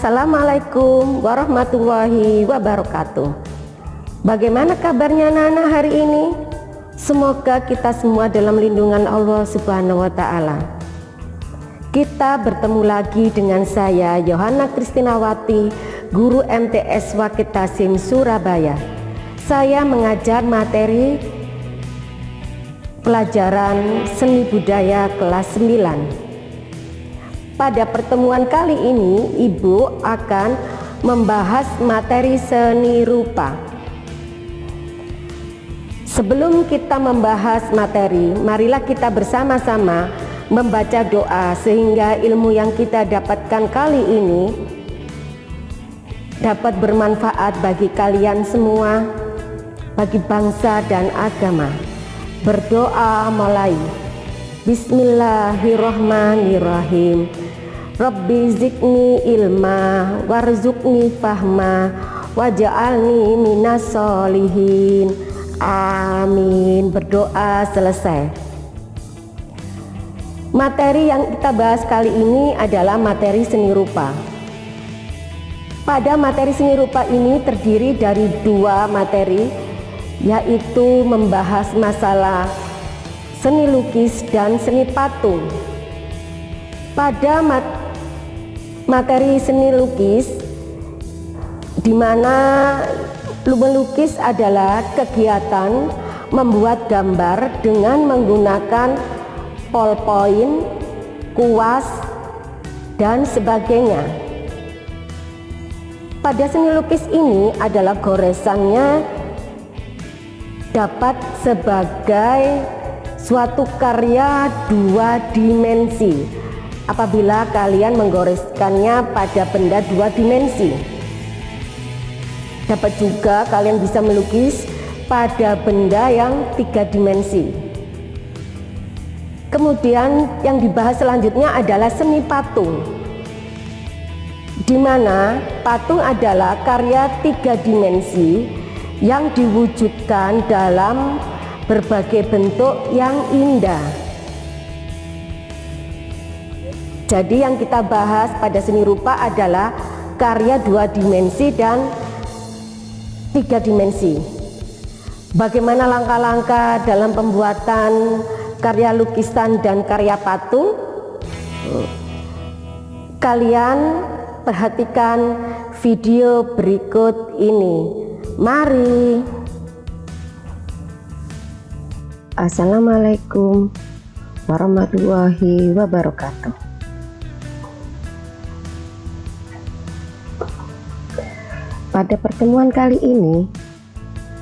Assalamualaikum warahmatullahi wabarakatuh. Bagaimana kabarnya anak-anak hari ini? Semoga kita semua dalam lindungan Allah Subhanahu wa Ta'ala. Kita bertemu lagi dengan saya Yohana Kristinawati, guru MTS Wakit Tasim Surabaya. Saya mengajar materi pelajaran seni budaya kelas 9. Pada pertemuan kali ini, Ibu akan membahas materi seni rupa. Sebelum kita membahas materi, marilah kita bersama-sama membaca doa sehingga ilmu yang kita dapatkan kali ini dapat bermanfaat bagi kalian semua, bagi bangsa dan agama. Berdoa mulai. Bismillahirrahmanirrahim. Rabbi zidni ilma warzuqni fahma waj'alni minas solihin. Amin. Berdoa selesai. Materi yang kita bahas kali ini adalah materi seni rupa. Pada materi seni rupa ini terdiri dari dua materi, yaitu membahas masalah seni lukis dan seni patung. Pada materi seni lukis, di mana melukis adalah kegiatan membuat gambar dengan menggunakan ballpoint, kuas, dan sebagainya. Pada seni lukis ini adalah goresannya dapat sebagai suatu karya dua dimensi apabila kalian menggoreskannya pada benda dua dimensi. Dapat juga kalian bisa melukis pada benda yang tiga dimensi. Kemudian yang dibahas selanjutnya adalah seni patung, di mana patung adalah karya tiga dimensi yang diwujudkan dalam berbagai bentuk yang indah. Jadi yang kita bahas pada seni rupa adalah karya dua dimensi dan tiga dimensi. Bagaimana langkah-langkah dalam pembuatan karya lukisan dan karya patung? Kalian perhatikan video berikut ini. Mari. Assalamualaikum warahmatullahi wabarakatuh. Pada pertemuan kali ini,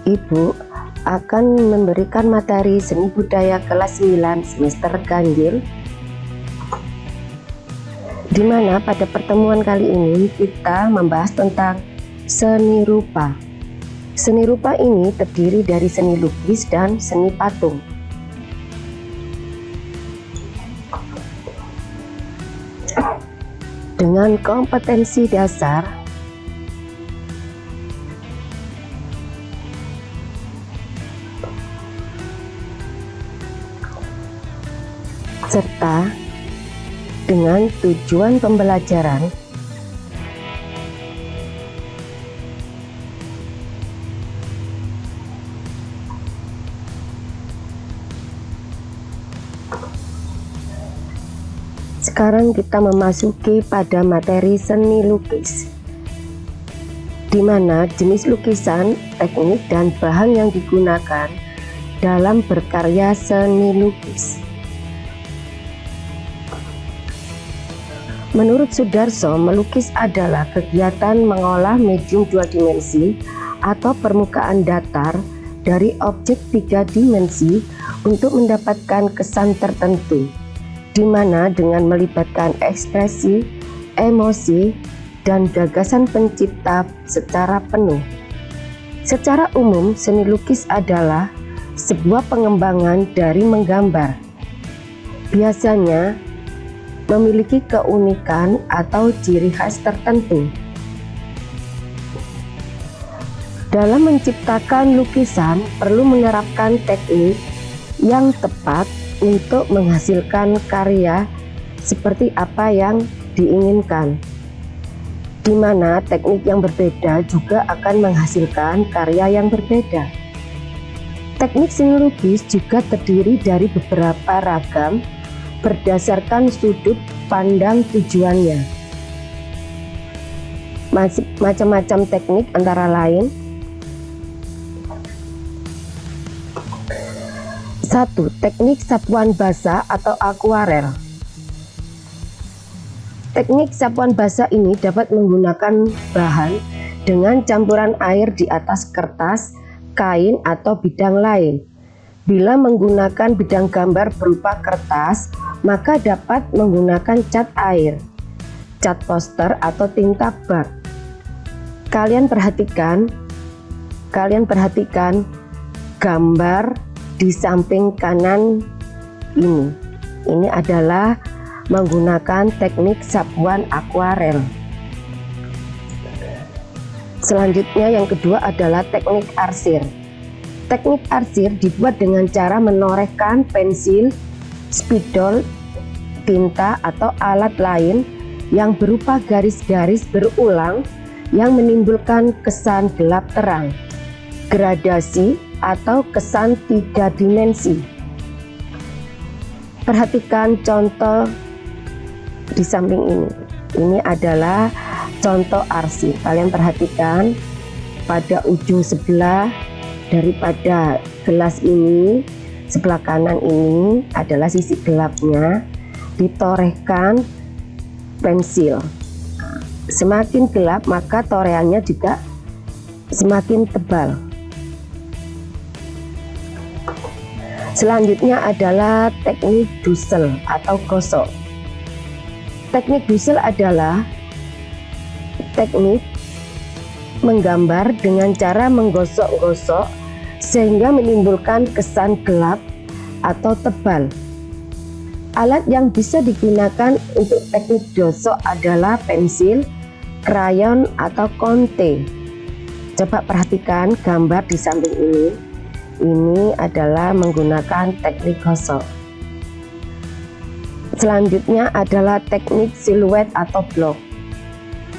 Ibu akan memberikan materi seni budaya kelas 9 semester ganjil, di mana pada pertemuan kali ini kita membahas tentang seni rupa. Seni rupa ini terdiri dari seni lukis dan seni patung. Dengan kompetensi dasar serta dengan tujuan pembelajaran sekarang kita memasuki pada materi seni lukis, di mana jenis lukisan, teknik, dan bahan yang digunakan dalam berkarya seni lukis. Menurut Sudarso, melukis adalah kegiatan mengolah medium dua dimensi atau permukaan datar dari objek tiga dimensi untuk mendapatkan kesan tertentu, di mana dengan melibatkan ekspresi, emosi, dan gagasan pencipta secara penuh. Secara umum, seni lukis adalah sebuah pengembangan dari menggambar. Biasanya memiliki keunikan atau ciri khas tertentu. Dalam menciptakan lukisan perlu menerapkan teknik yang tepat untuk menghasilkan karya seperti apa yang diinginkan, di mana teknik yang berbeda juga akan menghasilkan karya yang berbeda. Teknik seni lukis juga terdiri dari beberapa ragam berdasarkan sudut pandang tujuannya. Macam-macam teknik antara lain: 1. Teknik sapuan basa atau akuarel. Teknik sapuan basa ini dapat menggunakan bahan dengan campuran air di atas kertas, kain, atau bidang lain. Bila menggunakan bidang gambar berupa kertas, maka dapat menggunakan cat air, cat poster, atau tinta bak. Kalian perhatikan gambar di samping kanan ini. Ini adalah menggunakan teknik sapuan akuarel. Selanjutnya yang kedua adalah teknik arsir. Teknik arsir dibuat dengan cara menorehkan pensil, spidol, tinta, atau alat lain yang berupa garis-garis berulang yang menimbulkan kesan gelap terang, gradasi, atau kesan 3 dimensi. Perhatikan contoh di samping ini. Ini adalah contoh arsir. Kalian perhatikan pada ujung sebelah daripada gelas ini, sebelah kanan ini adalah sisi gelapnya, ditorehkan pensil. Semakin gelap maka toreannya juga semakin tebal. Selanjutnya adalah teknik dusel atau gosok. Teknik dusel adalah teknik menggambar dengan cara menggosok-gosok sehingga menimbulkan kesan gelap atau tebal. Alat yang bisa digunakan untuk teknik gosok adalah pensil, krayon, atau konte. Coba perhatikan gambar di samping ini. Ini adalah menggunakan teknik gosok. Selanjutnya adalah teknik siluet atau blok.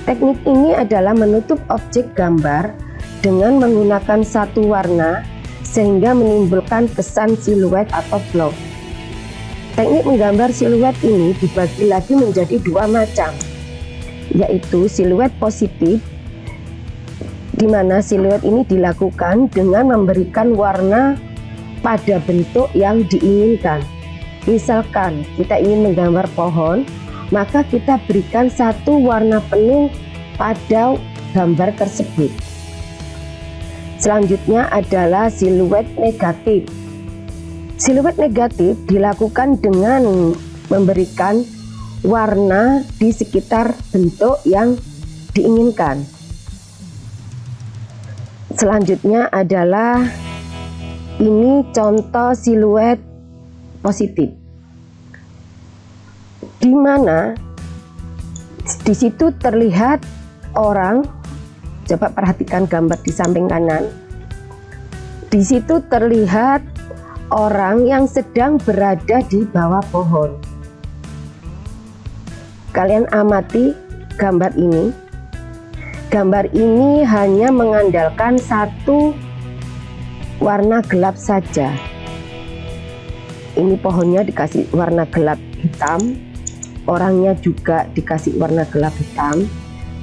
Teknik ini adalah menutup objek gambar dengan menggunakan satu warna sehingga menimbulkan kesan siluet atau blok. Teknik menggambar siluet ini dibagi lagi menjadi 2 macam, yaitu siluet positif, di mana siluet ini dilakukan dengan memberikan warna pada bentuk yang diinginkan. Misalkan kita ingin menggambar pohon, maka kita berikan satu warna penuh pada gambar tersebut. Selanjutnya adalah siluet negatif. Siluet negatif dilakukan dengan memberikan warna di sekitar bentuk yang diinginkan. Selanjutnya adalah ini contoh siluet positif, di mana di situ terlihat orang. Coba perhatikan gambar di samping kanan. Di situ terlihat orang yang sedang berada di bawah pohon. Kalian amati gambar ini. Gambar ini hanya mengandalkan satu warna gelap saja. Ini pohonnya dikasih warna gelap hitam, orangnya juga dikasih warna gelap hitam,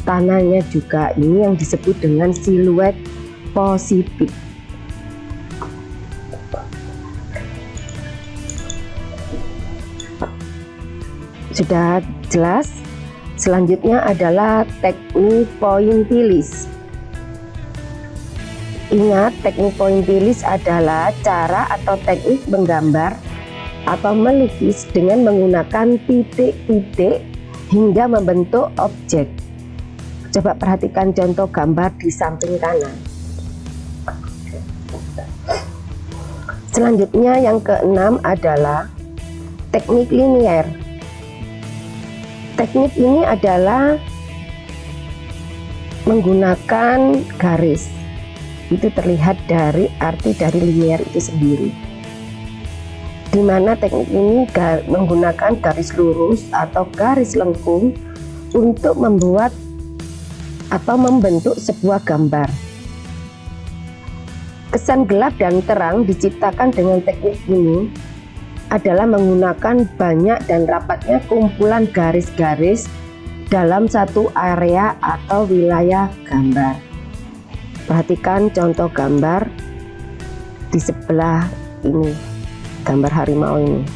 tanahnya juga. Ini yang disebut dengan siluet positif. Sudah jelas? Selanjutnya adalah teknik pointillis. Ingat, teknik pointillis adalah cara atau teknik menggambar atau melukis dengan menggunakan titik-titik hingga membentuk objek. Coba perhatikan contoh gambar di samping kanan. Selanjutnya yang keenam adalah teknik linier. Teknik ini adalah menggunakan garis. Itu terlihat dari arti dari linier itu sendiri, di mana teknik ini menggunakan garis lurus atau garis lengkung untuk membuat atau membentuk sebuah gambar. Kesan gelap dan terang diciptakan dengan teknik ini adalah menggunakan banyak dan rapatnya kumpulan garis-garis dalam satu area atau wilayah gambar. Perhatikan contoh gambar di sebelah ini, gambar harimau ini.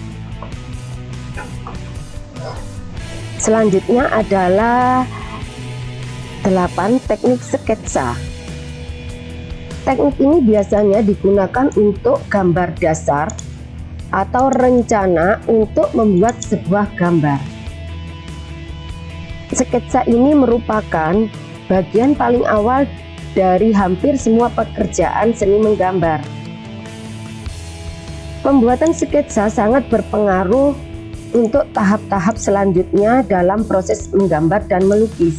Selanjutnya adalah 8 teknik sketsa. Teknik ini biasanya digunakan untuk gambar dasar atau rencana untuk membuat sebuah gambar. Sketsa ini merupakan bagian paling awal dari hampir semua pekerjaan seni menggambar. Pembuatan sketsa sangat berpengaruh untuk tahap-tahap selanjutnya dalam proses menggambar dan melukis.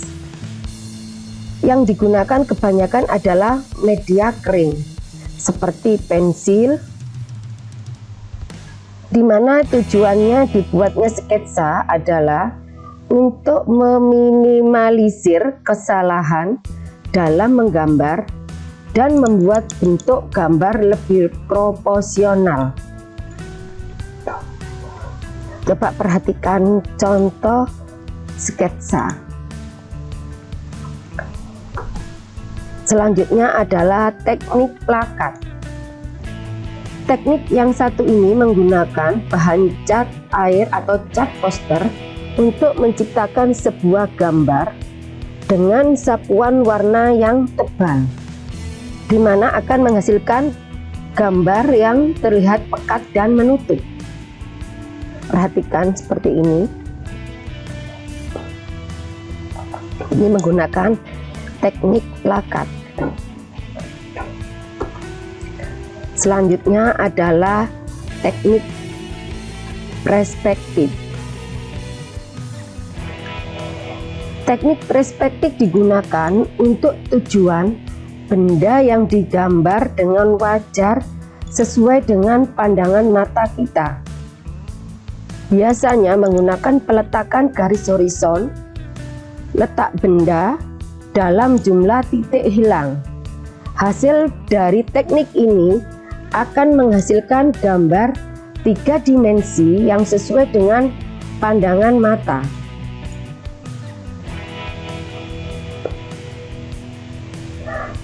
Yang digunakan kebanyakan adalah media kering seperti pensil, di mana tujuannya dibuatnya sketsa adalah untuk meminimalisir kesalahan dalam menggambar dan membuat bentuk gambar lebih proporsional. Coba perhatikan contoh sketsa. Selanjutnya adalah teknik plakat. Teknik yang satu ini menggunakan bahan cat air atau cat poster untuk menciptakan sebuah gambar dengan sapuan warna yang tebal, di mana akan menghasilkan gambar yang terlihat pekat dan menutup. Perhatikan seperti ini. Ini menggunakan teknik plakat. Selanjutnya adalah teknik perspektif. Teknik perspektif digunakan untuk tujuan benda yang digambar dengan wajar sesuai dengan pandangan mata kita. Biasanya menggunakan peletakan garis horizon, letak benda dalam jumlah titik hilang. Hasil dari teknik ini akan menghasilkan gambar 3 dimensi yang sesuai dengan pandangan mata.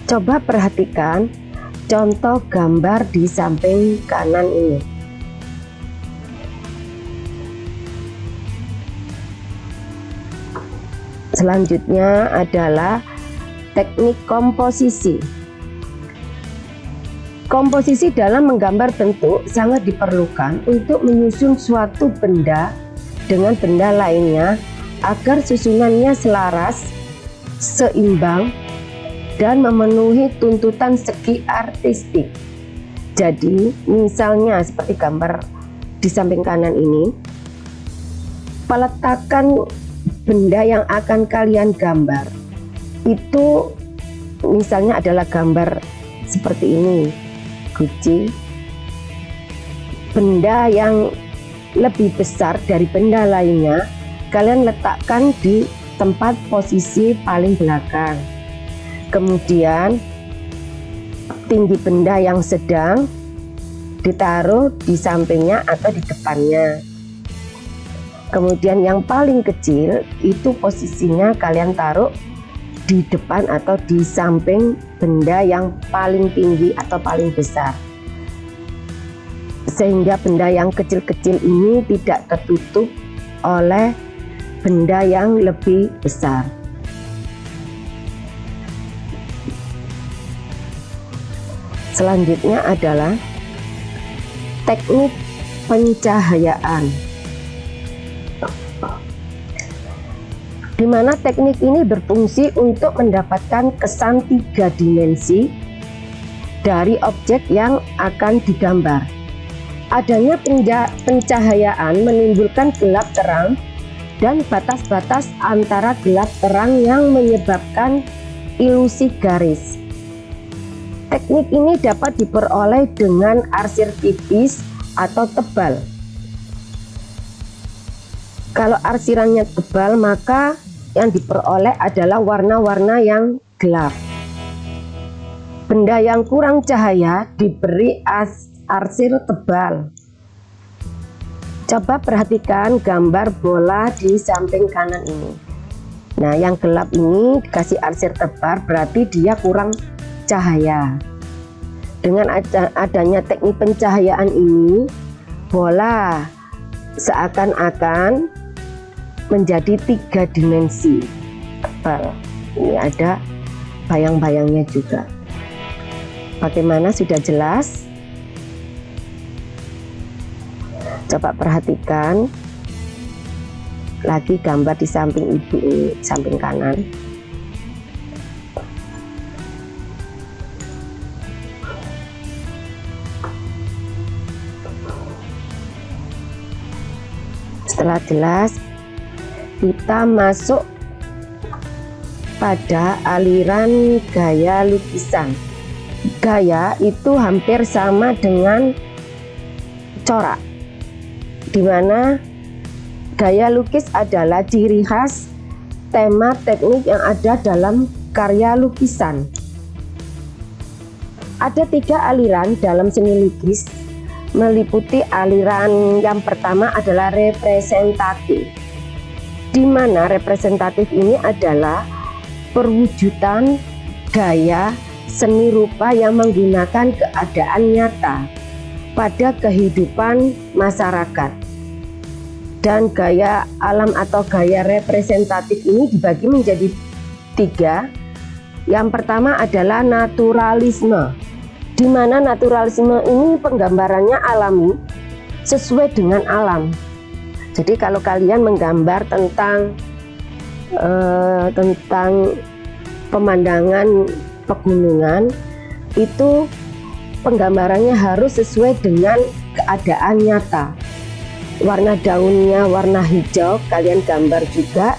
Coba perhatikan contoh gambar di samping kanan ini. Selanjutnya adalah teknik komposisi. Komposisi dalam menggambar bentuk sangat diperlukan untuk menyusun suatu benda dengan benda lainnya agar susunannya selaras, seimbang, dan memenuhi tuntutan segi artistik. Jadi, misalnya seperti gambar di samping kanan ini, peletakan benda yang akan kalian gambar itu misalnya adalah gambar seperti ini, guci. Benda yang lebih besar dari benda lainnya kalian letakkan di tempat posisi paling belakang. Kemudian tinggi benda yang sedang ditaruh di sampingnya atau di depannya. Kemudian yang paling kecil itu posisinya kalian taruh di depan atau di samping benda yang paling tinggi atau paling besar, sehingga benda yang kecil-kecil ini tidak tertutup oleh benda yang lebih besar. Selanjutnya adalah teknik pencahayaan. di mana teknik ini berfungsi untuk mendapatkan kesan 3 dimensi dari objek yang akan digambar. Adanya pencahayaan menimbulkan gelap terang dan batas-batas antara gelap terang yang menyebabkan ilusi garis. Teknik ini dapat diperoleh dengan arsir tipis atau tebal. Kalau arsirannya tebal, maka yang diperoleh adalah warna-warna yang gelap. Benda yang kurang cahaya diberi arsir tebal. Coba perhatikan gambar bola di samping kanan ini. Nah, yang gelap ini dikasih arsir tebal, berarti dia kurang cahaya. Dengan adanya teknik pencahayaan ini, bola seakan-akan menjadi 3 dimensi tebal. Ini ada bayang-bayangnya juga. Bagaimana, sudah jelas? Coba perhatikan lagi gambar di samping ibu ini, samping kanan. Setelah jelas, kita masuk pada aliran gaya lukisan. Gaya itu hampir sama dengan corak, di mana gaya lukis adalah ciri khas tema teknik yang ada dalam karya lukisan. Ada 3 aliran dalam seni lukis, meliputi aliran yang pertama adalah representatif, di mana representatif ini adalah perwujudan gaya seni rupa yang menggunakan keadaan nyata pada kehidupan masyarakat. Dan gaya alam atau gaya representatif ini dibagi menjadi 3. Yang pertama adalah naturalisme, di mana naturalisme ini penggambarannya alami, sesuai dengan alam. Jadi kalau kalian menggambar tentang pemandangan pegunungan, itu penggambarannya harus sesuai dengan keadaan nyata. Warna daunnya warna hijau, kalian gambar juga,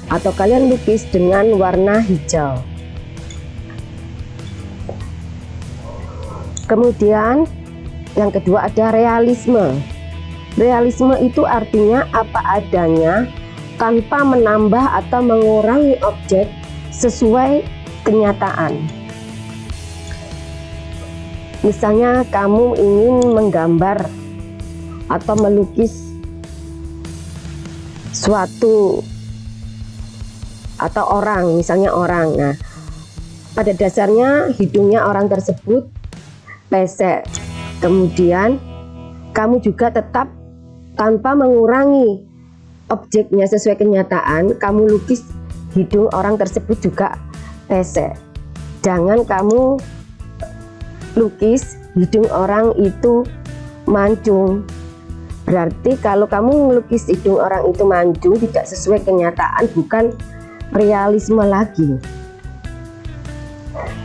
atau kalian lukis dengan warna hijau. Kemudian yang kedua ada realisme. Realisme itu artinya apa adanya, tanpa menambah atau mengurangi objek sesuai kenyataan. Misalnya kamu ingin menggambar atau melukis suatu atau orang, misalnya orang. Nah, pada dasarnya hidungnya orang tersebut pesek. Kemudian kamu juga tetap tanpa mengurangi objeknya sesuai kenyataan, kamu lukis hidung orang tersebut juga pesek. Jangan kamu lukis hidung orang itu mancung. Berarti kalau kamu melukis hidung orang itu mancung, tidak sesuai kenyataan, bukan realisme lagi.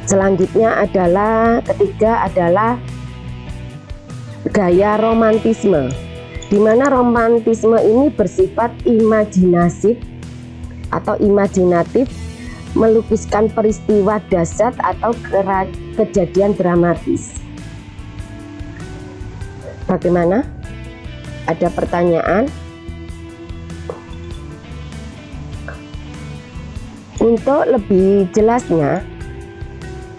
Selanjutnya adalah ketiga adalah gaya romantisme, di mana romantisme ini bersifat imajinatif atau imajinatif, melukiskan peristiwa dahsyat atau kejadian dramatis. Bagaimana? Ada pertanyaan? Untuk lebih jelasnya,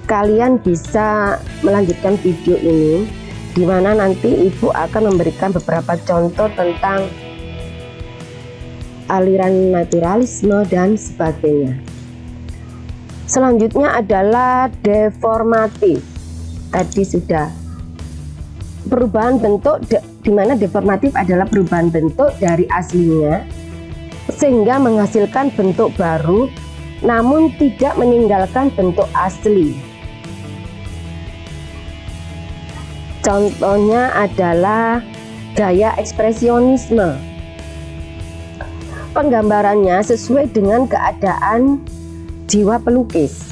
kalian bisa melanjutkan video ini, di mana nanti ibu akan memberikan beberapa contoh tentang aliran naturalisme dan sebagainya. Selanjutnya adalah deformatif. Tadi sudah perubahan bentuk, di mana deformatif adalah perubahan bentuk dari aslinya sehingga menghasilkan bentuk baru, namun tidak meninggalkan bentuk asli. Contohnya adalah gaya ekspresionisme. penggambarannya sesuai dengan keadaan jiwa pelukis.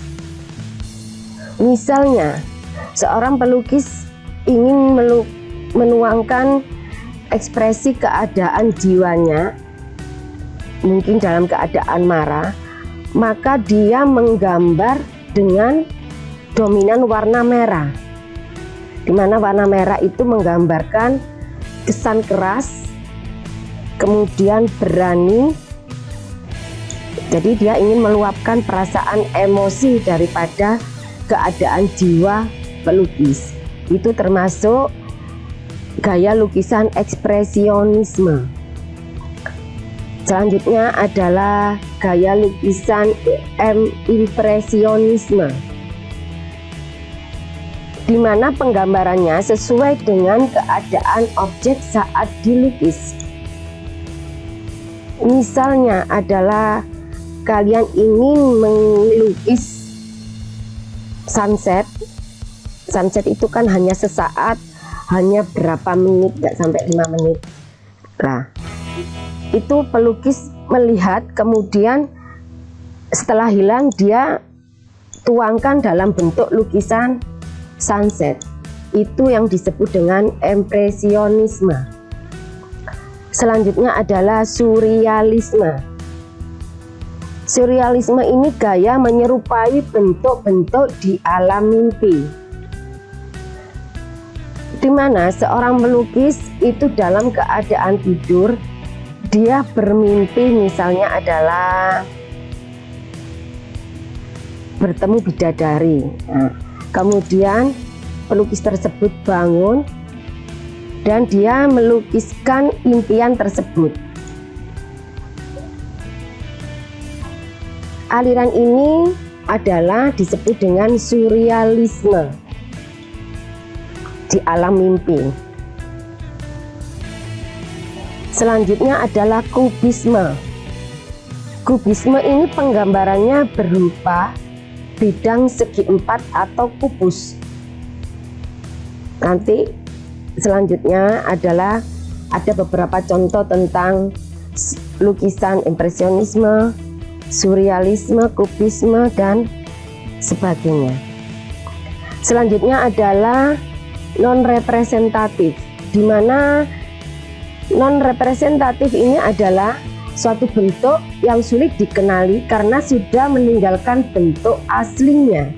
Misalnya, seorang pelukis ingin menuangkan ekspresi keadaan jiwanya, mungkin dalam keadaan marah, maka dia menggambar dengan dominan warna merah, di mana warna merah itu menggambarkan kesan keras, kemudian berani. Jadi dia ingin meluapkan perasaan emosi daripada keadaan jiwa pelukis. Itu termasuk gaya lukisan ekspresionisme. Selanjutnya adalah gaya lukisan impresionisme, di mana penggambarannya sesuai dengan keadaan objek saat dilukis. Misalnya adalah kalian ingin melukis sunset. Sunset itu kan hanya sesaat, hanya berapa menit, nggak sampai 5 menit. Nah, itu pelukis melihat, kemudian setelah hilang dia tuangkan dalam bentuk lukisan sunset. Itu yang disebut dengan impresionisme. Selanjutnya adalah surrealisme. Surrealisme ini gaya menyerupai bentuk-bentuk di alam mimpi, di mana seorang melukis itu dalam keadaan tidur, dia bermimpi, misalnya adalah bertemu bidadari. Nah, kemudian pelukis tersebut bangun dan dia melukiskan impian tersebut. Aliran ini adalah disebut dengan surrealisme di alam mimpi. Selanjutnya adalah kubisme. Kubisme ini penggambarannya berupa bidang segi empat atau kubus. Nanti selanjutnya adalah ada beberapa contoh tentang lukisan impresionisme, surrealisme, kubisme, dan sebagainya. Selanjutnya adalah non-representatif, di mana non-representatif ini adalah suatu bentuk yang sulit dikenali karena sudah meninggalkan bentuk aslinya.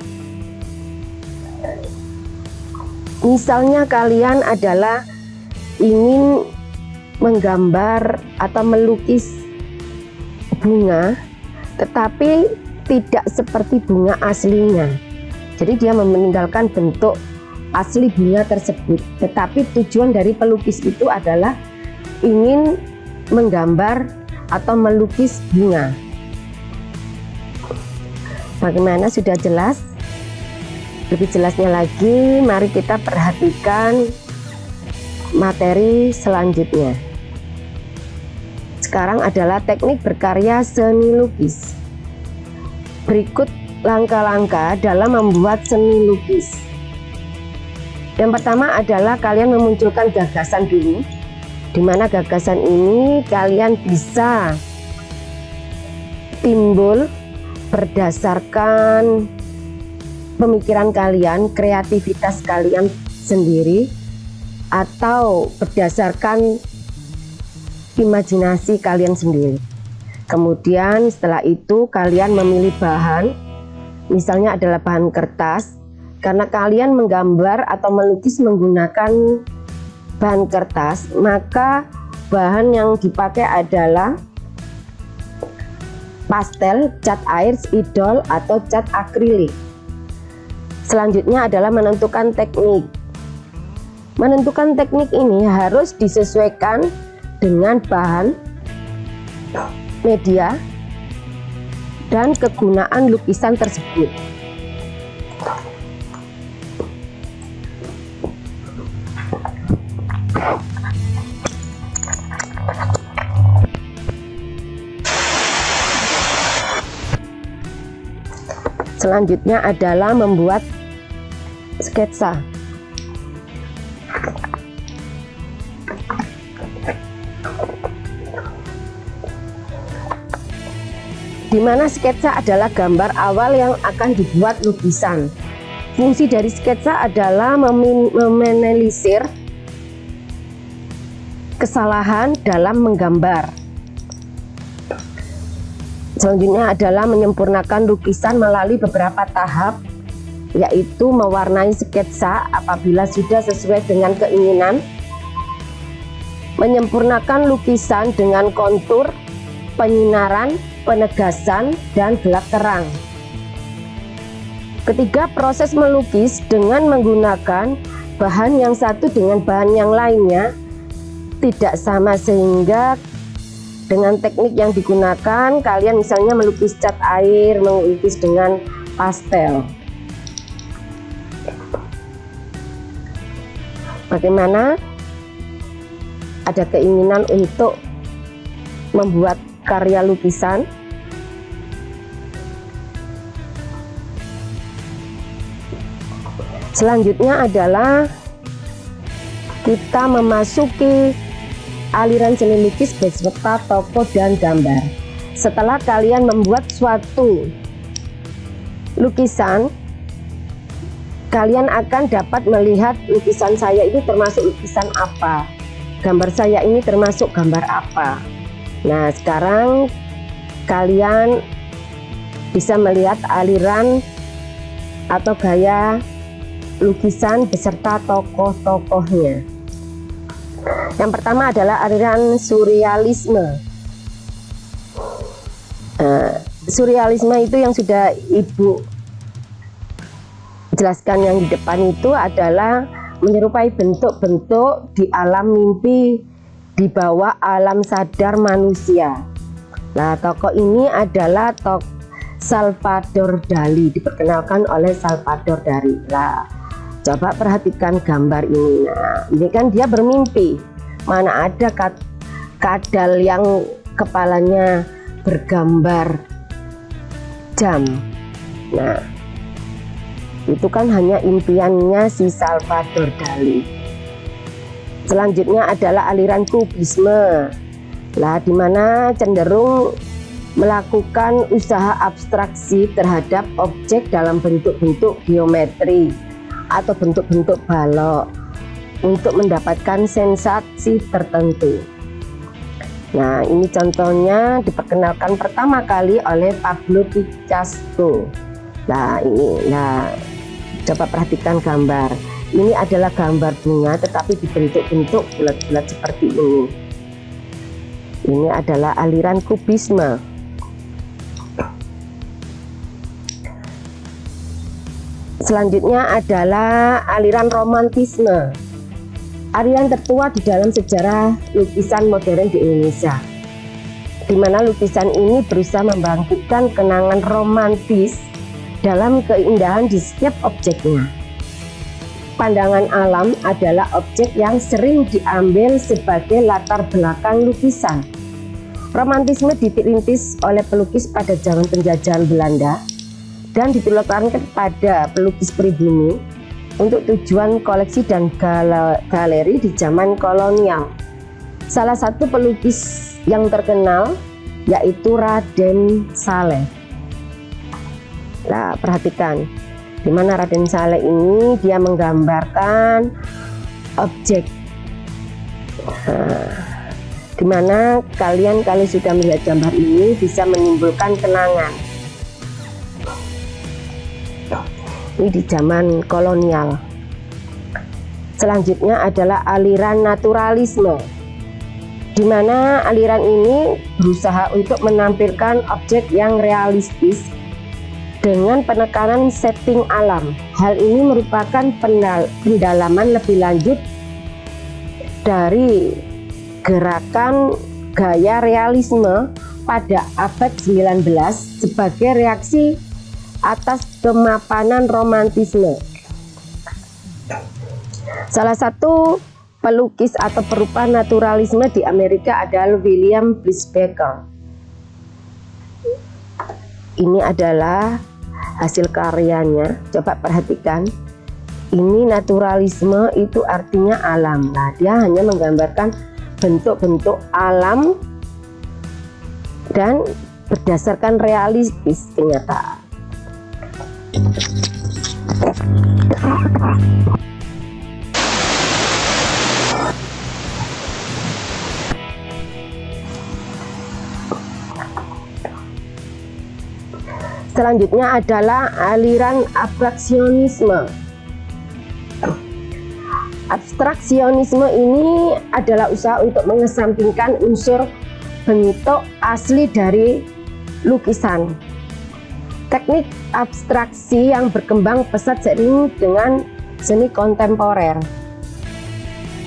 Misalnya kalian adalah ingin menggambar atau melukis bunga, tetapi tidak seperti bunga aslinya. Jadi dia meninggalkan bentuk asli bunga tersebut, tetapi tujuan dari pelukis itu adalah ingin menggambar atau melukis bunga. Bagaimana, sudah jelas? Lebih jelasnya lagi, mari kita perhatikan materi selanjutnya. Sekarang adalah teknik berkarya seni lukis. Berikut langkah-langkah dalam membuat seni lukis. Yang pertama adalah kalian memunculkan gagasan dulu, di mana gagasan ini kalian bisa timbul berdasarkan pemikiran kalian, kreativitas kalian sendiri, atau berdasarkan imajinasi kalian sendiri. Kemudian setelah itu kalian memilih bahan, misalnya adalah bahan kertas, karena kalian menggambar atau melukis menggunakan bahan kertas, maka bahan yang dipakai adalah pastel, cat air, spidol, atau cat akrilik. Selanjutnya adalah menentukan teknik. Menentukan teknik ini harus disesuaikan dengan bahan, media, dan kegunaan lukisan tersebut. Selanjutnya adalah membuat sketsa. di mana sketsa adalah gambar awal yang akan dibuat lukisan. Fungsi dari sketsa adalah meminimalisir kesalahan dalam menggambar. Selanjutnya adalah menyempurnakan lukisan melalui beberapa tahap, yaitu mewarnai sketsa apabila sudah sesuai dengan keinginan, menyempurnakan lukisan dengan kontur, penyinaran, penegasan, dan gelap terang. Ketiga, proses melukis dengan menggunakan bahan yang satu dengan bahan yang lainnya tidak sama, sehingga dengan teknik yang digunakan kalian misalnya melukis cat air, melukis dengan pastel. Bagaimana ada keinginan untuk membuat karya lukisan, selanjutnya adalah kita memasuki aliran seni lukis beserta tokoh dan gambar. Setelah kalian membuat suatu lukisan, kalian akan dapat melihat lukisan saya ini termasuk lukisan apa, gambar saya ini termasuk gambar apa. Nah, sekarang kalian bisa melihat aliran atau gaya lukisan beserta tokoh-tokohnya. Yang pertama adalah aliran surrealisme. Surrealisme itu yang sudah Ibu jelaskan yang di depan itu adalah menyerupai bentuk-bentuk di alam mimpi di bawah alam sadar manusia. Nah, tokoh ini adalah tokoh Salvador Dali, diperkenalkan oleh Salvador Dali. Nah, coba perhatikan gambar ini. Nah, ini kan dia bermimpi. Mana ada kadal yang kepalanya bergambar jam. Nah, itu kan hanya impiannya si Salvador Dali. Selanjutnya adalah aliran kubisme. Lah, di mana cenderung melakukan usaha abstraksi terhadap objek dalam bentuk-bentuk geometri atau bentuk-bentuk balok untuk mendapatkan sensasi tertentu. Nah, ini contohnya diperkenalkan pertama kali oleh Pablo Picasso. Nah, ini, coba perhatikan gambar. Ini adalah gambar bunga tetapi dibentuk-bentuk bulat-bulat seperti ini. Ini adalah aliran kubisme. Selanjutnya adalah aliran romantisme. Aliran tertua di dalam sejarah lukisan modern di Indonesia, di mana lukisan ini berusaha membangkitkan kenangan romantis dalam keindahan di setiap objeknya. Pandangan alam adalah objek yang sering diambil sebagai latar belakang lukisan. Romantisme dirintis oleh pelukis pada zaman penjajahan Belanda dan ditularkan kepada pelukis pribumi untuk tujuan koleksi dan galeri di zaman kolonial. Salah satu pelukis yang terkenal yaitu Raden Saleh. Nah, perhatikan di mana Raden Saleh ini dia menggambarkan objek. Di mana kalian kalau sudah melihat gambar ini bisa menimbulkan kenangan. Ini di zaman kolonial. Selanjutnya adalah aliran naturalisme, di mana aliran ini berusaha untuk menampilkan objek yang realistis dengan penekanan setting alam. Hal ini merupakan pendalaman lebih lanjut dari gerakan gaya realisme pada abad 19 sebagai reaksi atas kemapanan romantisme. Salah satu pelukis atau perupa naturalisme di Amerika adalah William Bliss Baker. Ini adalah hasil karyanya. Coba perhatikan. Ini naturalisme itu artinya alam. Nah, dia hanya menggambarkan bentuk-bentuk alam dan berdasarkan realistis kenyataan. Selanjutnya adalah aliran abstraksionisme. Abstraksionisme ini adalah usaha untuk mengesampingkan unsur bentuk asli dari lukisan. Teknik abstraksi yang berkembang pesat seiring dengan seni kontemporer.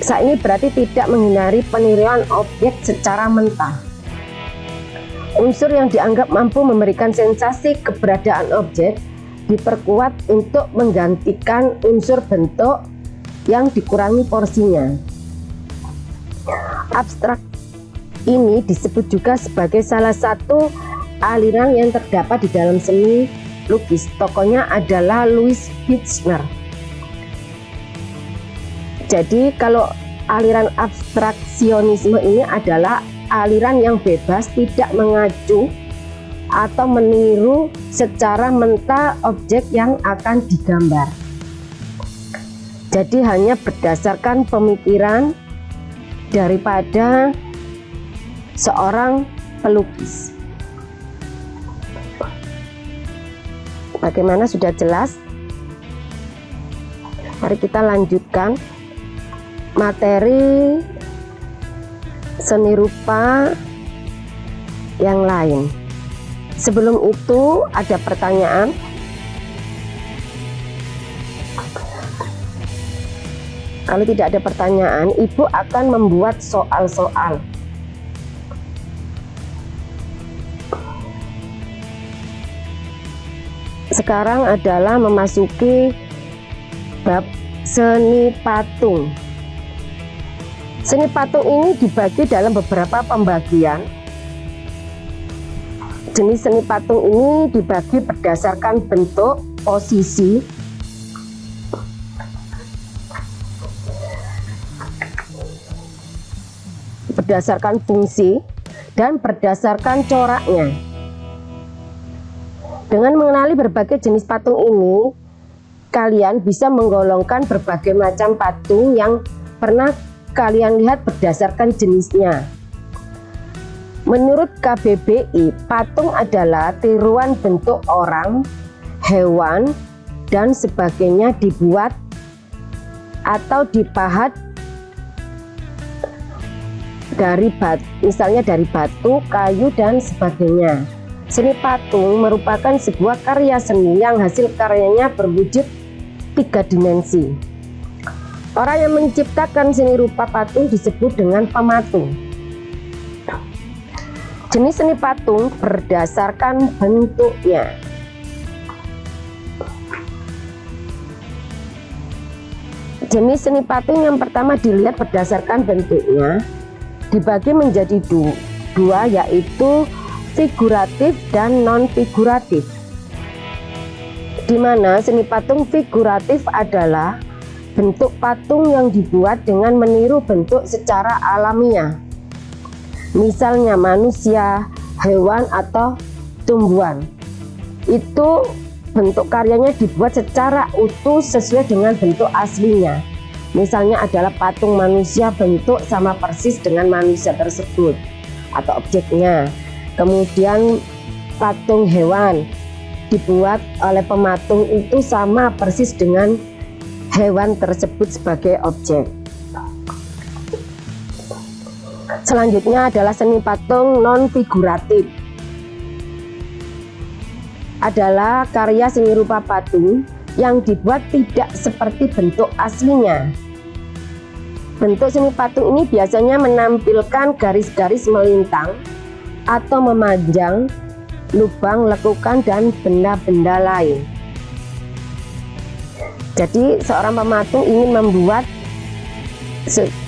Saat ini berarti tidak menghindari peniruan objek secara mentah. Unsur yang dianggap mampu memberikan sensasi keberadaan objek diperkuat untuk menggantikan unsur bentuk yang dikurangi porsinya. Abstrak ini disebut juga sebagai salah satu aliran yang terdapat di dalam seni lukis. Tokohnya adalah Louis Hirschner. Jadi kalau aliran abstraksionisme ini adalah aliran yang bebas, tidak mengacu atau meniru secara mentah objek yang akan digambar. Jadi hanya berdasarkan pemikiran daripada seorang pelukis. Bagaimana, sudah jelas? Mari kita lanjutkan materi seni rupa yang lain. Sebelum itu ada pertanyaan. Kalau tidak ada pertanyaan, Ibu akan membuat soal-soal. Sekarang adalah memasuki bab seni patung. Seni patung ini dibagi dalam beberapa pembagian. Jenis seni patung ini dibagi berdasarkan bentuk, posisi, berdasarkan fungsi, dan berdasarkan coraknya. Dengan mengenali berbagai jenis patung ini, kalian bisa menggolongkan berbagai macam patung yang pernah kalian lihat berdasarkan jenisnya. Menurut KBBI, patung adalah tiruan bentuk orang, hewan, dan sebagainya dibuat atau dipahat dari batu, misalnya dari batu, kayu, dan sebagainya. Seni patung merupakan sebuah karya seni yang hasil karyanya berwujud 3 dimensi. Orang yang menciptakan seni rupa patung disebut dengan pematung. Jenis seni patung berdasarkan bentuknya. Jenis seni patung yang pertama dilihat berdasarkan bentuknya dibagi menjadi dua, yaitu figuratif dan non-figuratif. Di mana seni patung figuratif adalah bentuk patung yang dibuat dengan meniru bentuk secara alamiah, misalnya manusia, hewan, atau tumbuhan. Itu bentuk karyanya dibuat secara utuh sesuai dengan bentuk aslinya. Misalnya adalah patung manusia, bentuk sama persis dengan manusia tersebut atau objeknya. Kemudian patung hewan dibuat oleh pematung itu sama persis dengan hewan tersebut sebagai objek. Selanjutnya adalah seni patung non-figuratif. Adalah karya seni rupa patung yang dibuat tidak seperti bentuk aslinya. Bentuk seni patung ini biasanya menampilkan garis-garis melintang atau memanjang, lubang, lekukan, dan benda-benda lain. Jadi seorang pematung ingin membuat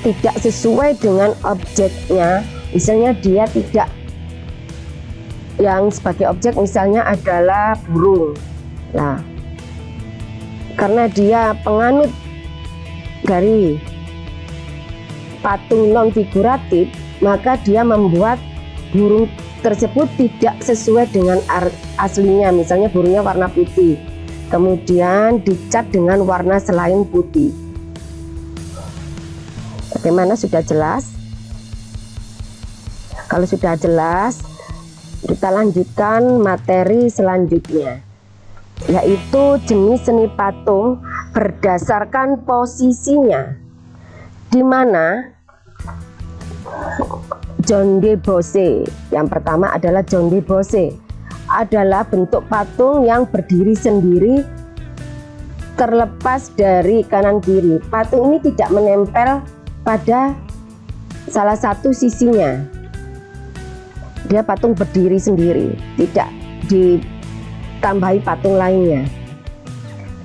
tidak sesuai dengan objeknya. Misalnya dia tidak, yang sebagai objek misalnya adalah burung. Nah, karena dia penganut dari patung non figuratif, maka dia membuat burung tersebut tidak sesuai dengan aslinya, misalnya burungnya warna putih, kemudian dicat dengan warna selain putih. Bagaimana, sudah jelas? Kalau sudah jelas, kita lanjutkan materi selanjutnya, yaitu jenis seni patung berdasarkan posisinya, di mana John de Bosse, yang pertama adalah John de Bosse, adalah bentuk patung yang berdiri sendiri terlepas dari kanan kiri. Patung ini tidak menempel pada salah satu sisinya. Dia patung berdiri sendiri, tidak ditambahi patung lainnya.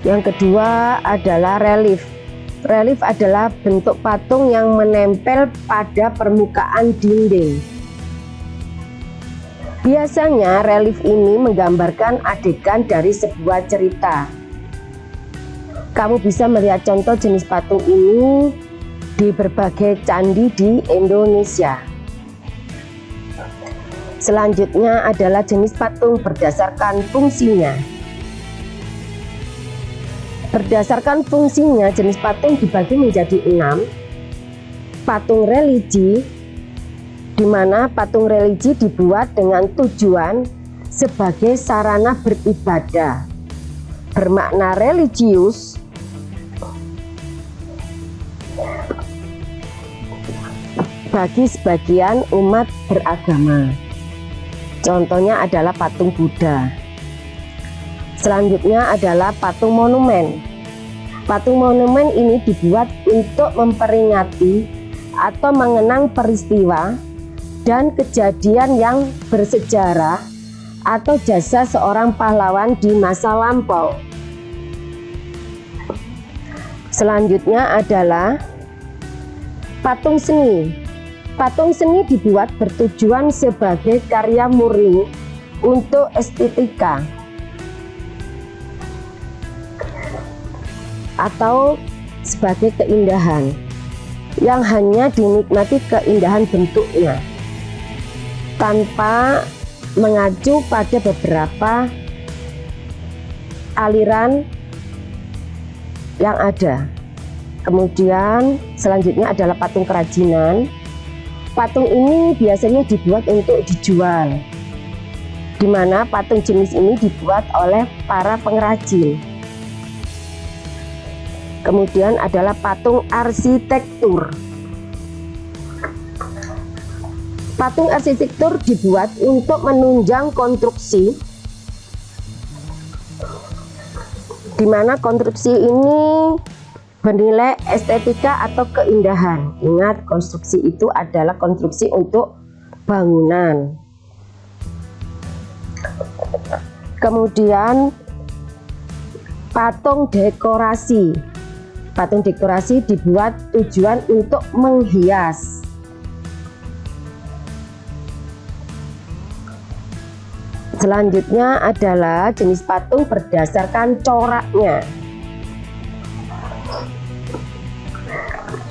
Yang kedua adalah relief. Relief adalah bentuk patung yang menempel pada permukaan dinding. Biasanya relief ini menggambarkan adegan dari sebuah cerita. Kamu bisa melihat contoh jenis patung ini di berbagai candi di Indonesia. Selanjutnya adalah jenis patung berdasarkan fungsinya. Berdasarkan fungsinya, jenis patung dibagi menjadi 6. Patung religi, di mana patung religi dibuat dengan tujuan sebagai sarana beribadah, bermakna religius, bagi sebagian umat beragama. Contohnya adalah patung Buddha. Selanjutnya adalah patung monumen. Patung monumen ini dibuat untuk memperingati atau mengenang peristiwa dan kejadian yang bersejarah atau jasa seorang pahlawan di masa lampau. Selanjutnya adalah patung seni. Patung seni dibuat bertujuan sebagai karya murni untuk estetika atau sebagai keindahan yang hanya dinikmati keindahan bentuknya tanpa mengacu pada beberapa aliran yang ada. Kemudian selanjutnya adalah patung kerajinan. Patung ini biasanya dibuat untuk dijual, di mana patung jenis ini dibuat oleh para pengrajin. Kemudian adalah patung arsitektur. Patung arsitektur dibuat untuk menunjang konstruksi, di mana konstruksi ini bernilai estetika atau keindahan. Ingat, konstruksi itu adalah konstruksi untuk bangunan. Kemudian patung dekorasi. Patung dekorasi dibuat tujuan untuk menghias. Selanjutnya adalah jenis patung berdasarkan coraknya.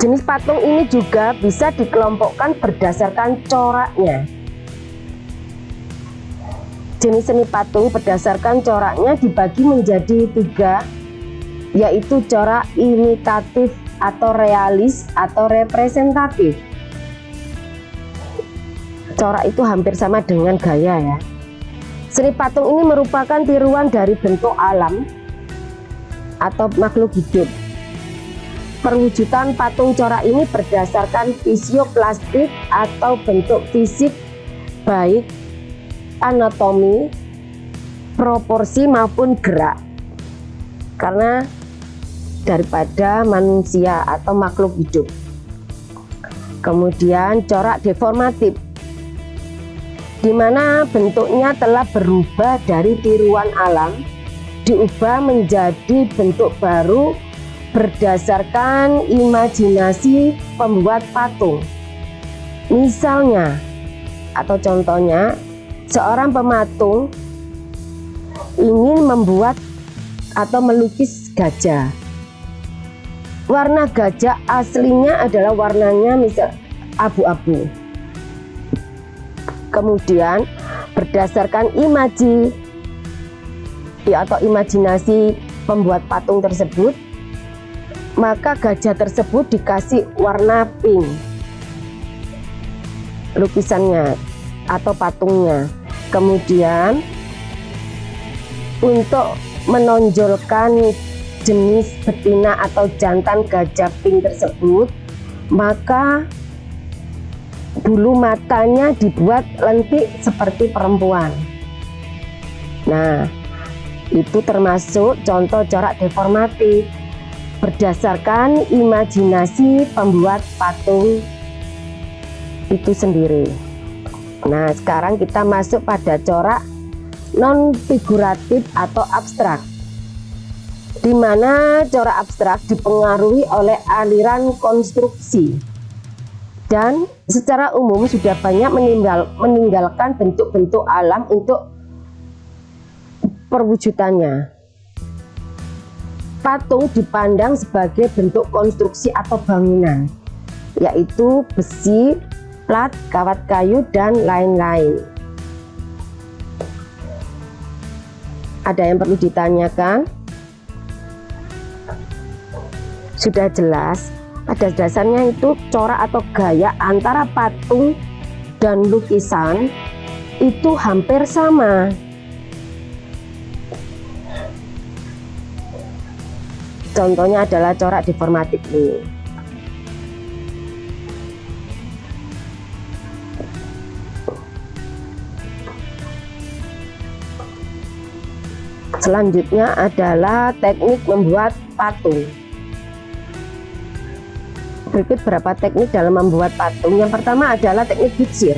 Jenis patung ini juga bisa dikelompokkan berdasarkan coraknya. Jenis seni patung berdasarkan coraknya dibagi menjadi 3, yaitu corak imitatif atau realis atau representatif. Corak itu hampir sama dengan gaya ya. Seni patung ini merupakan tiruan dari bentuk alam atau makhluk hidup. Perwujudan patung corak ini berdasarkan fisioplastik atau bentuk fisik, baik anatomi, proporsi maupun gerak, karena daripada manusia atau makhluk hidup. Kemudian corak deformatif, di mana bentuknya telah berubah dari tiruan alam, diubah menjadi bentuk baru berdasarkan imajinasi pembuat patung. Misalnya atau contohnya, seorang pematung ingin membuat atau melukis gajah. Warna gajah aslinya adalah warnanya misal abu-abu. Kemudian berdasarkan imajinasi pembuat patung tersebut, maka gajah tersebut dikasih warna pink lukisannya atau patungnya. Kemudian untuk menonjolkan jenis betina atau jantan gajah pink tersebut, maka bulu matanya dibuat lentik seperti perempuan. Nah, itu termasuk contoh corak deformatif berdasarkan imajinasi pembuat patung itu sendiri. Nah, sekarang kita masuk pada corak non figuratif atau abstrak, di mana corak abstrak dipengaruhi oleh aliran konstruksi dan secara umum sudah banyak meninggalkan bentuk-bentuk alam untuk perwujudannya. Patung dipandang sebagai bentuk konstruksi atau bangunan, yaitu besi, plat, kawat kayu, dan lain-lain. Ada yang perlu ditanyakan? Sudah jelas, pada dasarnya itu corak atau gaya antara patung dan lukisan itu hampir sama. Contohnya adalah corak deformatif ini. Selanjutnya adalah teknik membuat patung. Berikut beberapa teknik dalam membuat patung. Yang pertama adalah teknik bujir,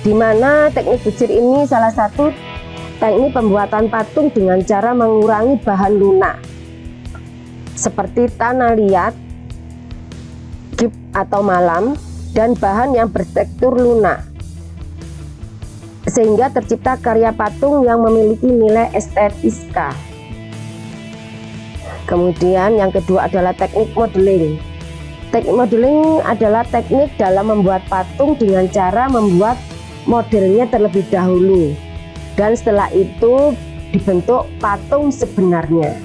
di mana teknik bujir ini salah satu teknik pembuatan patung dengan cara mengurangi bahan lunak seperti tanah liat, gip atau malam, dan bahan yang bertekstur lunak, sehingga tercipta karya patung yang memiliki nilai estetika. Kemudian yang kedua adalah teknik modeling. Teknik modeling adalah teknik dalam membuat patung dengan cara membuat modelnya terlebih dahulu, dan setelah itu dibentuk patung sebenarnya.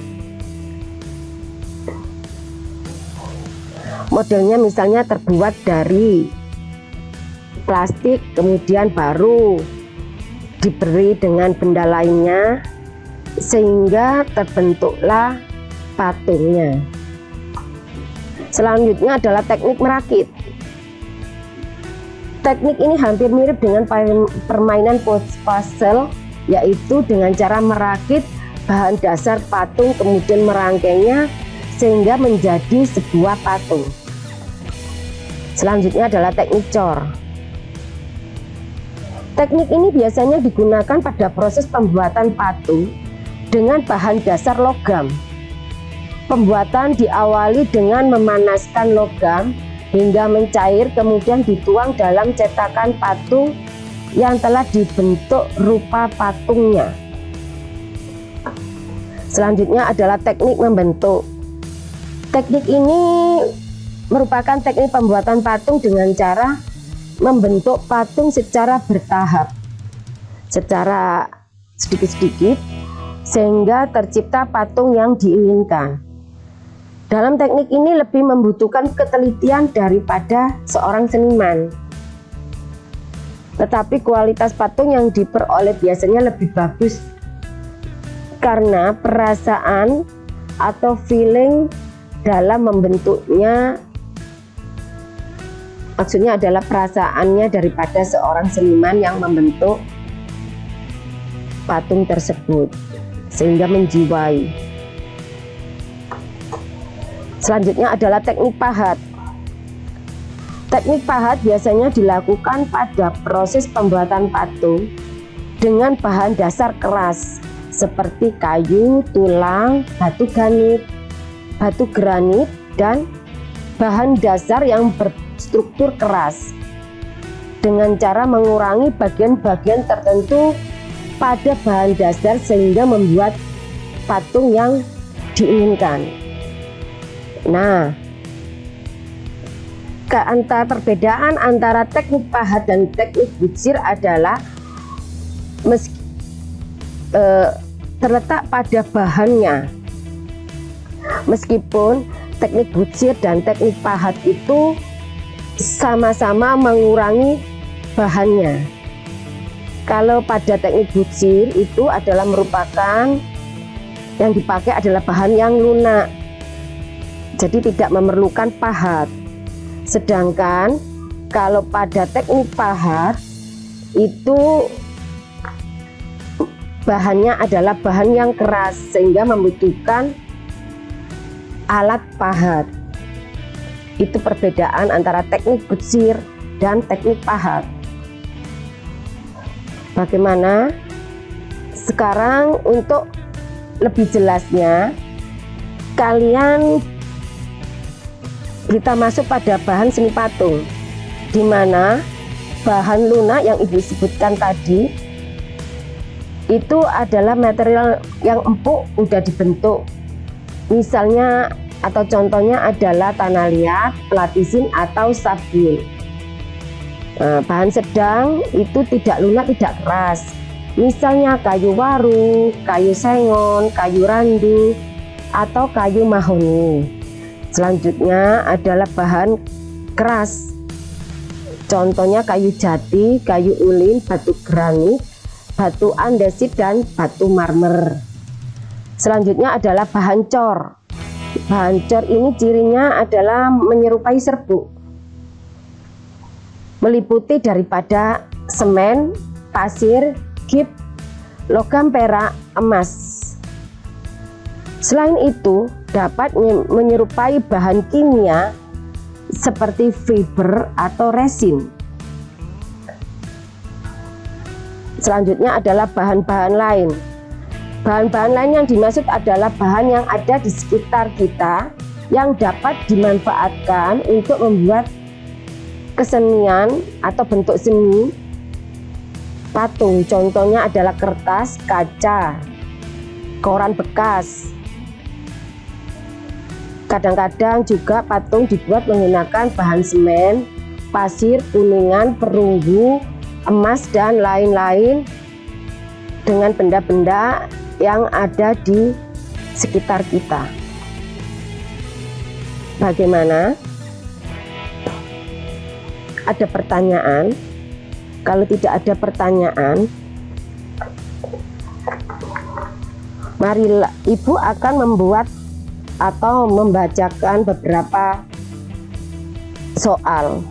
Modelnya misalnya terbuat dari plastik, kemudian baru diberi dengan benda lainnya sehingga terbentuklah patungnya. Selanjutnya adalah teknik merakit. Teknik ini hampir mirip dengan permainan puzzle, yaitu dengan cara merakit bahan dasar patung kemudian merangkainya sehingga menjadi sebuah patung. Selanjutnya adalah teknik cor. Teknik ini biasanya digunakan pada proses pembuatan patung dengan bahan dasar logam. Pembuatan diawali dengan memanaskan logam hingga mencair, kemudian dituang dalam cetakan patung yang telah dibentuk rupa patungnya. Selanjutnya adalah teknik membentuk. Teknik ini merupakan teknik pembuatan patung dengan cara membentuk patung secara bertahap, secara sedikit-sedikit, sehingga tercipta patung yang diinginkan. Dalam teknik ini lebih membutuhkan ketelitian daripada seorang seniman, tetapi kualitas patung yang diperoleh biasanya lebih bagus karena perasaan atau feeling dalam membentuknya, maksudnya adalah perasaannya daripada seorang seniman yang membentuk patung tersebut sehingga menjiwai. Selanjutnya adalah teknik pahat. Teknik pahat biasanya dilakukan pada proses pembuatan patung dengan bahan dasar keras seperti kayu, tulang, batu granit, dan bahan dasar yang berstruktur keras dengan cara mengurangi bagian-bagian tertentu pada bahan dasar sehingga membuat patung yang diinginkan. Nah, Perbedaan antara teknik pahat dan teknik butsir adalah terletak pada bahannya. Meskipun teknik butsir dan teknik pahat itu sama-sama mengurangi bahannya. Kalau pada teknik butsir itu adalah merupakan yang dipakai adalah bahan yang lunak, jadi tidak memerlukan pahat. Sedangkan kalau pada teknik pahat itu bahannya adalah bahan yang keras sehingga membutuhkan alat pahat. Itu perbedaan antara teknik butsir dan teknik pahat. Bagaimana? Sekarang untuk lebih jelasnya, kita masuk pada bahan seni patung, di mana bahan lunak yang Ibu sebutkan tadi itu adalah material yang empuk udah dibentuk. Misalnya atau contohnya adalah tanah liat, platisin atau sabun. Bahan sedang itu tidak lunak, tidak keras. Misalnya kayu waru, kayu sengon, kayu randu, atau kayu mahoni. Selanjutnya adalah bahan keras. Contohnya kayu jati, kayu ulin, batu granit, batu andesit, dan batu marmer. Selanjutnya adalah bahan cor. Bahan cor ini cirinya adalah menyerupai serbuk, meliputi daripada semen, pasir, gip, logam perak, emas. Selain itu dapat menyerupai bahan kimia seperti fiber atau resin. Selanjutnya adalah bahan-bahan lain. Bahan-bahan lain yang dimaksud adalah bahan yang ada di sekitar kita yang dapat dimanfaatkan untuk membuat kesenian atau bentuk seni patung. Contohnya adalah kertas, kaca, koran bekas. Kadang-kadang juga patung dibuat menggunakan bahan semen, pasir, kuningan, perunggu, emas, dan lain-lain dengan benda-benda yang ada di sekitar kita. Bagaimana? Ada pertanyaan? Kalau tidak ada pertanyaan, marilah Ibu akan membuat atau membacakan beberapa soal.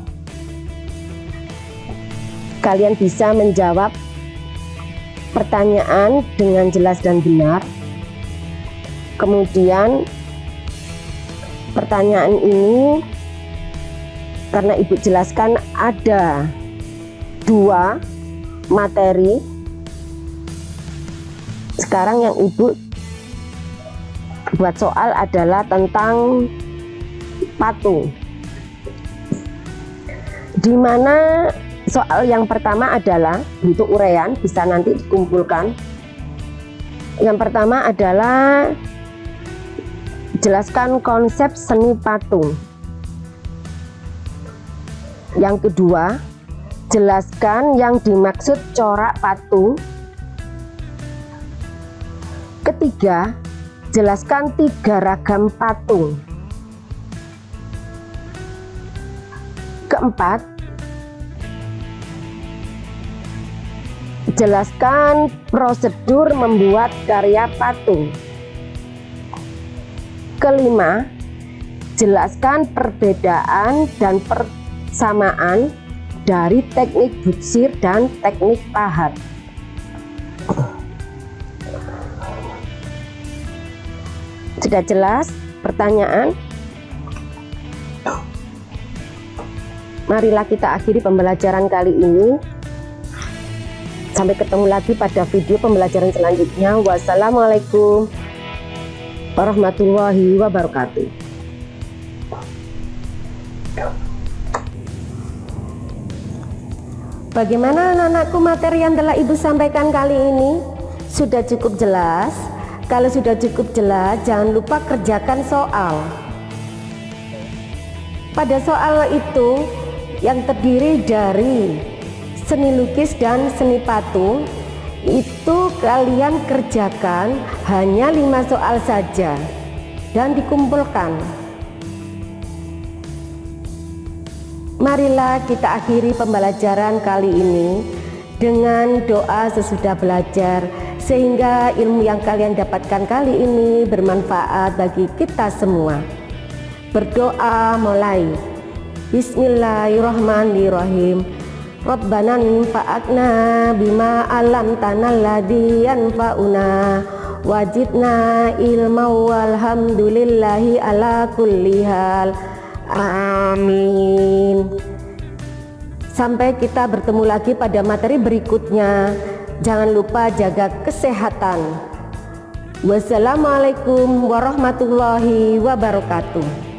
Kalian bisa menjawab pertanyaan dengan jelas dan benar. Kemudian pertanyaan ini karena Ibu jelaskan ada 2 materi. Sekarang yang Ibu buat soal adalah tentang patung, di mana soal yang pertama adalah bentuk uraian, bisa nanti dikumpulkan. Yang pertama adalah jelaskan konsep seni patung. Yang kedua, jelaskan yang dimaksud corak patung. Ketiga, jelaskan 3 ragam patung. Keempat, jelaskan prosedur membuat karya patung. Kelima, jelaskan perbedaan dan persamaan dari teknik butsir dan teknik pahat. Sudah jelas pertanyaan? Marilah kita akhiri pembelajaran kali ini. Sampai ketemu lagi pada video pembelajaran selanjutnya. Wassalamualaikum warahmatullahi wabarakatuh. Bagaimana anak-anakku materi yang telah Ibu sampaikan kali ini? Sudah cukup jelas? Kalau sudah cukup jelas, jangan lupa kerjakan soal. Pada soal itu yang terdiri dari seni lukis dan seni patung, itu kalian kerjakan hanya 5 soal saja dan dikumpulkan. Marilah kita akhiri pembelajaran kali ini dengan doa sesudah belajar, sehingga ilmu yang kalian dapatkan kali ini bermanfaat bagi kita semua. Berdoa mulai. Bismillahirrahmanirrahim. Rabbana anfa'na bima 'allamtana alladzi yanfa'una wajidna ilma walhamdulillahi ala kulli hal. Amin. Sampai kita bertemu lagi pada materi berikutnya. Jangan lupa jaga kesehatan. Wassalamualaikum warahmatullahi wabarakatuh.